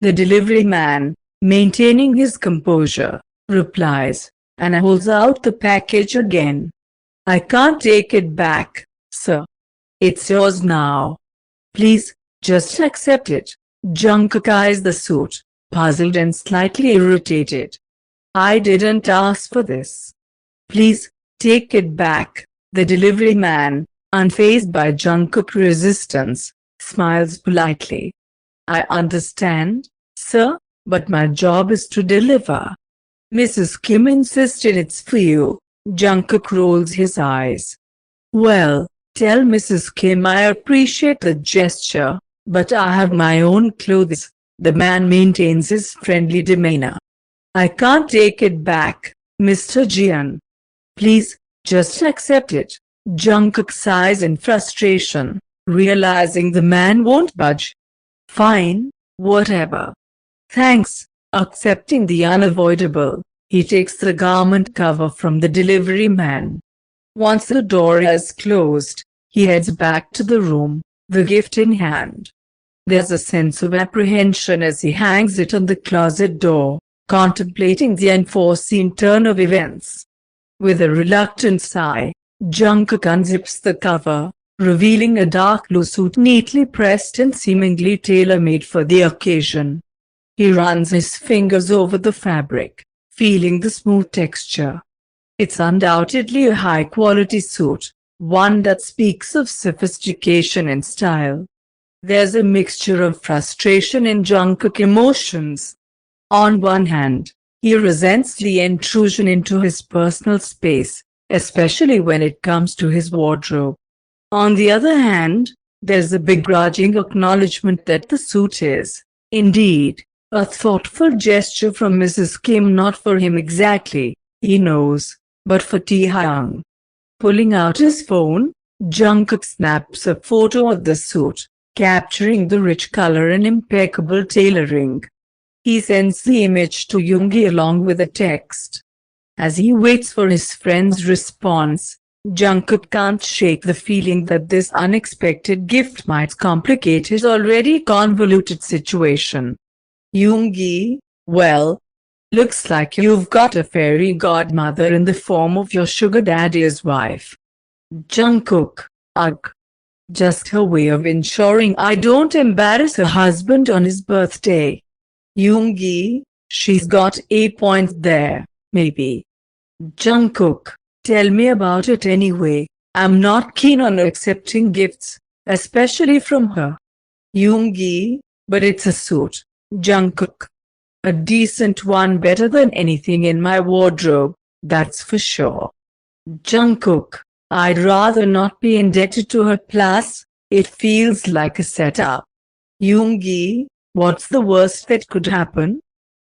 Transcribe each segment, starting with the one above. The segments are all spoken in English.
The delivery man, maintaining his composure, replies, and holds out the package again. I can't take it back, sir. It's yours now. Please, just accept it. Jungkook eyes the suit, puzzled and slightly irritated. I didn't ask for this. Please, take it back. The delivery man, unfazed by Jungkook's resistance, smiles politely. I understand, sir, but my job is to deliver. Mrs. Kim insisted it's for you. Jungkook rolls his eyes. Well, tell Mrs. Kim I appreciate the gesture, but I have my own clothes. The man maintains his friendly demeanor. I can't take it back, Mr. Jian. Please, just accept it. Jungkook sighs in frustration, realizing the man won't budge. Fine, whatever. Thanks. Accepting the unavoidable, he takes the garment cover from the delivery man. Once the door is closed, he heads back to the room, the gift in hand. There's a sense of apprehension as he hangs it on the closet door, contemplating the unforeseen turn of events. With a reluctant sigh, Jungkook unzips the cover, revealing a dark blue suit neatly pressed and seemingly tailor-made for the occasion. He runs his fingers over the fabric, feeling the smooth texture. It's undoubtedly a high-quality suit, one that speaks of sophistication and style. There's a mixture of frustration and Jungkook emotions. On one hand, he resents the intrusion into his personal space, especially when it comes to his wardrobe. On the other hand, there's a begrudging acknowledgement that the suit is, indeed, a thoughtful gesture from Mrs. Kim, not for him exactly, he knows, but for Taehyung. Pulling out his phone, Jungkook snaps a photo of the suit, capturing the rich color and impeccable tailoring. He sends the image to Yoongi along with a text. As he waits for his friend's response, Jungkook can't shake the feeling that this unexpected gift might complicate his already convoluted situation. Yoongi, well, looks like you've got a fairy godmother in the form of your sugar daddy's wife. Jungkook, ugh. Just her way of ensuring I don't embarrass her husband on his birthday. Yoongi, she's got a point there, maybe. Jungkook, tell me about it anyway. I'm not keen on accepting gifts, especially from her. Yoongi, but it's a suit. Jungkook. A decent one, better than anything in my wardrobe, that's for sure. Jungkook, I'd rather not be indebted to her, plus, it feels like a setup. Yoongi, what's the worst that could happen?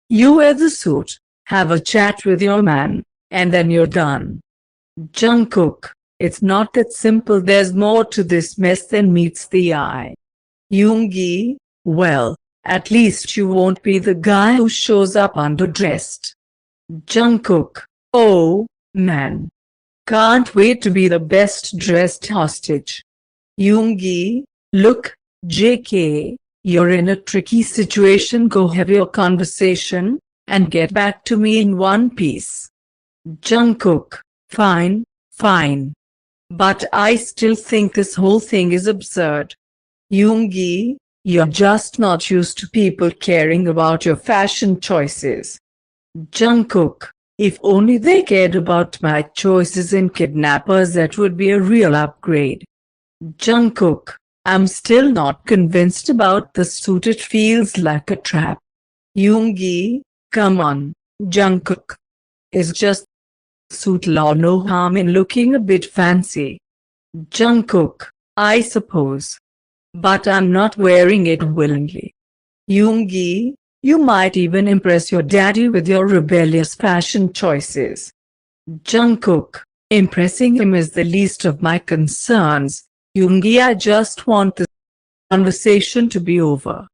You wear the suit, have a chat with your man, and then you're done. Jungkook, it's not that simple, there's more to this mess than meets the eye. Yoongi, well, at least you won't be the guy who shows up underdressed. Jungkook, oh, man. Can't wait to be the best dressed hostage. Yoongi, look, JK, you're in a tricky situation, go have your conversation, and get back to me in one piece. Jungkook, fine, fine. But I still think this whole thing is absurd. Yoongi, you're just not used to people caring about your fashion choices. Jungkook, if only they cared about my choices in kidnappers, that would be a real upgrade. Jungkook, I'm still not convinced about the suit, it feels like a trap. Yoongi, come on, Jungkook. It's just suit law, no harm in looking a bit fancy. Jungkook, I suppose. But I'm not wearing it willingly. Yoongi, you might even impress your daddy with your rebellious fashion choices. Jungkook, impressing him is the least of my concerns. Yoongi, I just want this conversation to be over.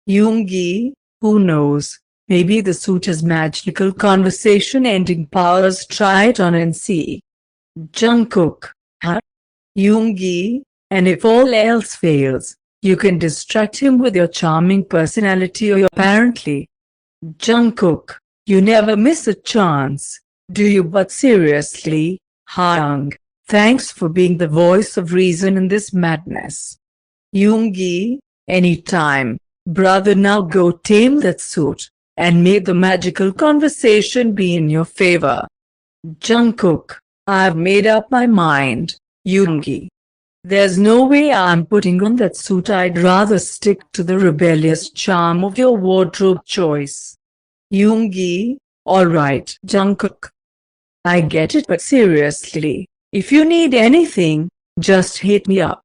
Yoongi, who knows, maybe the suit has magical conversation ending powers, try it on and see. Jungkook, huh? Yoongi, and if all else fails, You can distract him with your charming personality or apparently. Jungkook, you never miss a chance, do you? But seriously, Hyung, thanks for being the voice of reason in this madness. Yoongi, anytime, brother. Now go tame that suit, and may the magical conversation be in your favor. Jungkook, I've made up my mind, Yoongi. There's no way I'm putting on that suit. I'd rather stick to the rebellious charm of your wardrobe choice. Yoongi, alright, Jungkook. I get it, but seriously, if you need anything, just hit me up.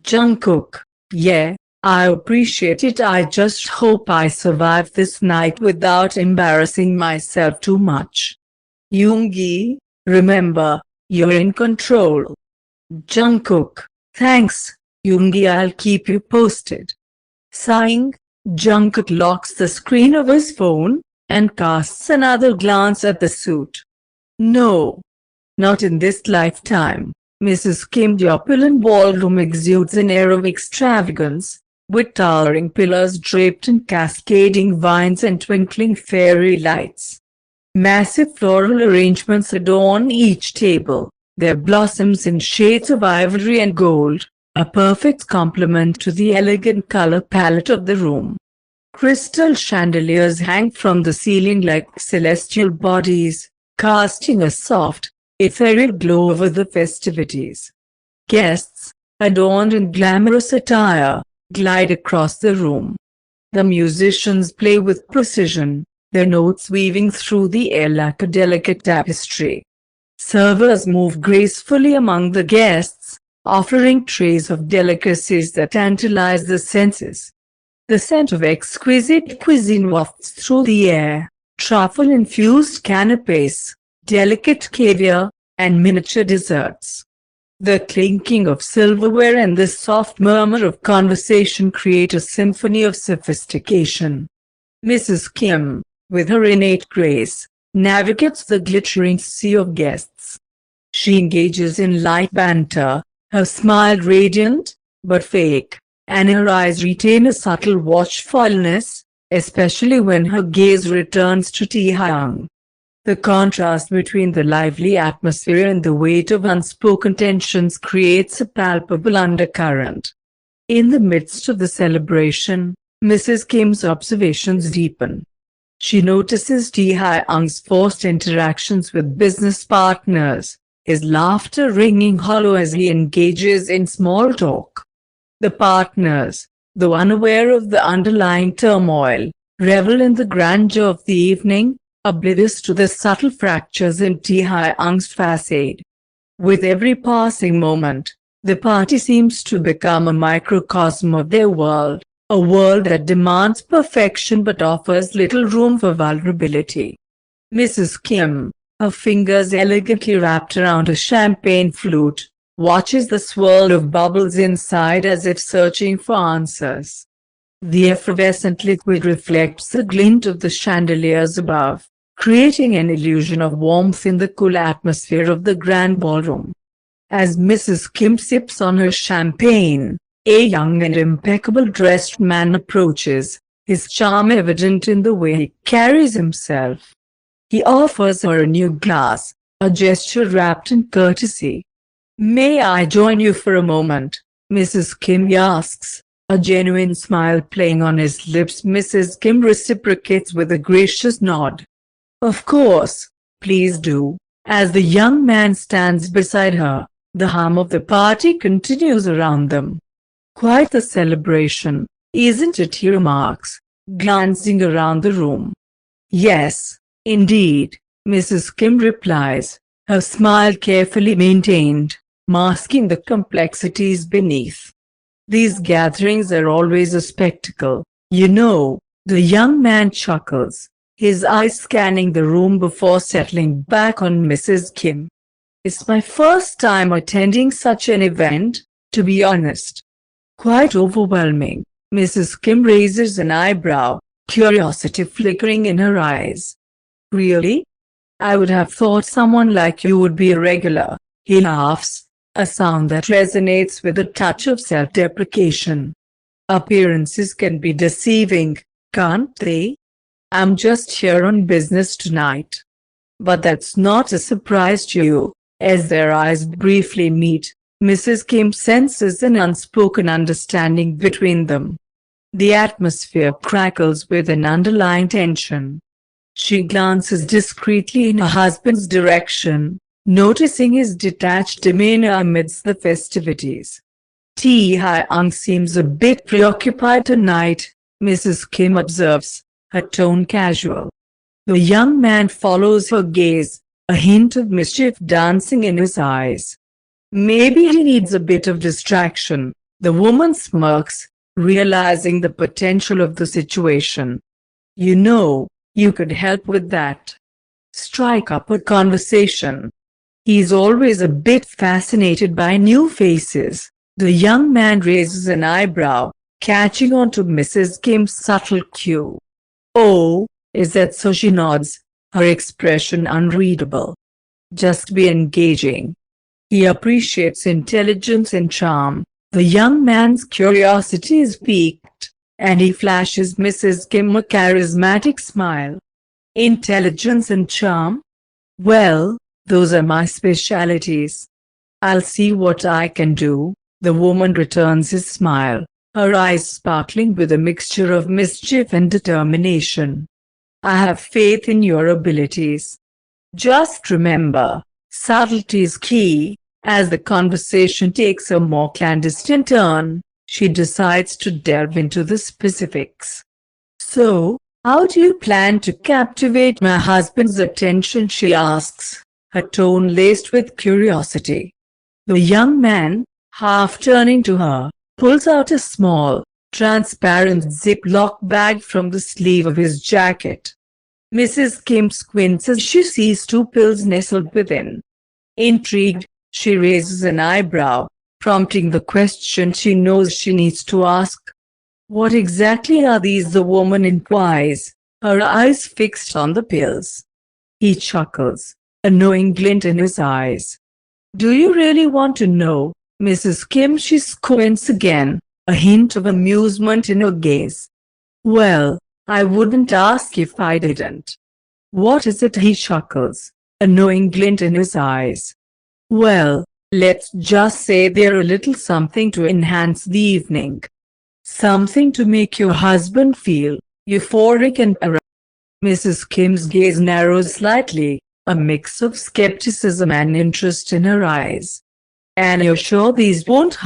Jungkook, yeah, I appreciate it. I just hope I survive this night without embarrassing myself too much. Yoongi, remember, you're in control. Jungkook, thanks, Yoongi. I'll keep you posted. Sighing, Jungkook locks the screen of his phone and casts another glance at the suit. No, not in this lifetime. Mrs. Kim's opulent ballroom exudes an air of extravagance, with towering pillars draped in cascading vines and twinkling fairy lights. Massive floral arrangements adorn each table, their blossoms in shades of ivory and gold, a perfect complement to the elegant color palette of the room. Crystal chandeliers hang from the ceiling like celestial bodies, casting a soft, ethereal glow over the festivities. Guests, adorned in glamorous attire, glide across the room. The musicians play with precision, their notes weaving through the air like a delicate tapestry. Servers move gracefully among the guests, offering trays of delicacies that tantalize the senses. The scent of exquisite cuisine wafts through the air, truffle-infused canapes, delicate caviar, and miniature desserts. The clinking of silverware and the soft murmur of conversation create a symphony of sophistication. Mrs. Kim, with her innate grace, navigates the glittering sea of guests. She engages in light banter, her smile radiant, but fake, and her eyes retain a subtle watchfulness, especially when her gaze returns to Taehyung. The contrast between the lively atmosphere and the weight of unspoken tensions creates a palpable undercurrent. In the midst of the celebration, Mrs. Kim's observations deepen. She notices Taehyung's forced interactions with business partners, his laughter ringing hollow as he engages in small talk. The partners, though unaware of the underlying turmoil, revel in the grandeur of the evening, oblivious to the subtle fractures in Taehyung's facade. With every passing moment, the party seems to become a microcosm of their world, a world that demands perfection but offers little room for vulnerability. Mrs. Kim, her fingers elegantly wrapped around a champagne flute, watches the swirl of bubbles inside as if searching for answers. The effervescent liquid reflects the glint of the chandeliers above, creating an illusion of warmth in the cool atmosphere of the grand ballroom. As Mrs. Kim sips on her champagne, a young and impeccably dressed man approaches, his charm evident in the way he carries himself. He offers her a new glass, a gesture wrapped in courtesy. "May I join you for a moment?" Mrs. Kim asks, a genuine smile playing on his lips. Mrs. Kim reciprocates with a gracious nod. "Of course, please do." As the young man stands beside her, the hum of the party continues around them. "Quite the celebration, isn't it?" he remarks, glancing around the room. "Yes, indeed," Mrs. Kim replies, her smile carefully maintained, masking the complexities beneath. "These gatherings are always a spectacle, you know," the young man chuckles, his eyes scanning the room before settling back on Mrs. Kim. "It's my first time attending such an event, to be honest." "Quite overwhelming." Mrs. Kim raises an eyebrow, curiosity flickering in her eyes. "Really? I would have thought someone like you would be a regular." He laughs, a sound that resonates with a touch of self-deprecation. Appearances can be deceiving, can't they? I'm just here on business tonight. But that's not a surprise to you. As their eyes briefly meet, Mrs. Kim senses an unspoken understanding between them. The atmosphere crackles with an underlying tension. She glances discreetly in her husband's direction, noticing his detached demeanor amidst the festivities. Taehyung seems a bit preoccupied tonight, Mrs. Kim observes, her tone casual. The young man follows her gaze, a hint of mischief dancing in his eyes. Maybe he needs a bit of distraction, the woman smirks, realizing the potential of the situation. You know, you could help with that. Strike up a conversation. He's always a bit fascinated by new faces. The young man raises an eyebrow, catching on to Mrs. Kim's subtle cue. Oh, is that so? She nods, her expression unreadable. Just be engaging. He appreciates intelligence and charm. The young man's curiosity is piqued, and he flashes Mrs. Kim a charismatic smile. Intelligence and charm? Well, those are my specialities. I'll see what I can do. The woman returns his smile, her eyes sparkling with a mixture of mischief and determination. I have faith in your abilities. Just remember, subtlety is key. As the conversation takes a more clandestine turn, she decides to delve into the specifics. So, how do you plan to captivate my husband's attention? She asks, her tone laced with curiosity. The young man, half turning to her, pulls out a small, transparent Ziploc bag from the sleeve of his jacket. Mrs. Kim squints as she sees 2 pills nestled within. Intrigued, she raises an eyebrow, prompting the question she knows she needs to ask. What exactly are these? The woman inquires, her eyes fixed on the pills. He chuckles, a knowing glint in his eyes. Do you really want to know, Mrs. Kim? She squints again, a hint of amusement in her gaze. Well, I wouldn't ask if I didn't. What is it? He chuckles, a knowing glint in his eyes. Well, let's just say they're a little something to enhance the evening. Something to make your husband feel euphoric and aroused. Mrs. Kim's gaze narrows slightly, a mix of skepticism and interest in her eyes. And you're sure these won't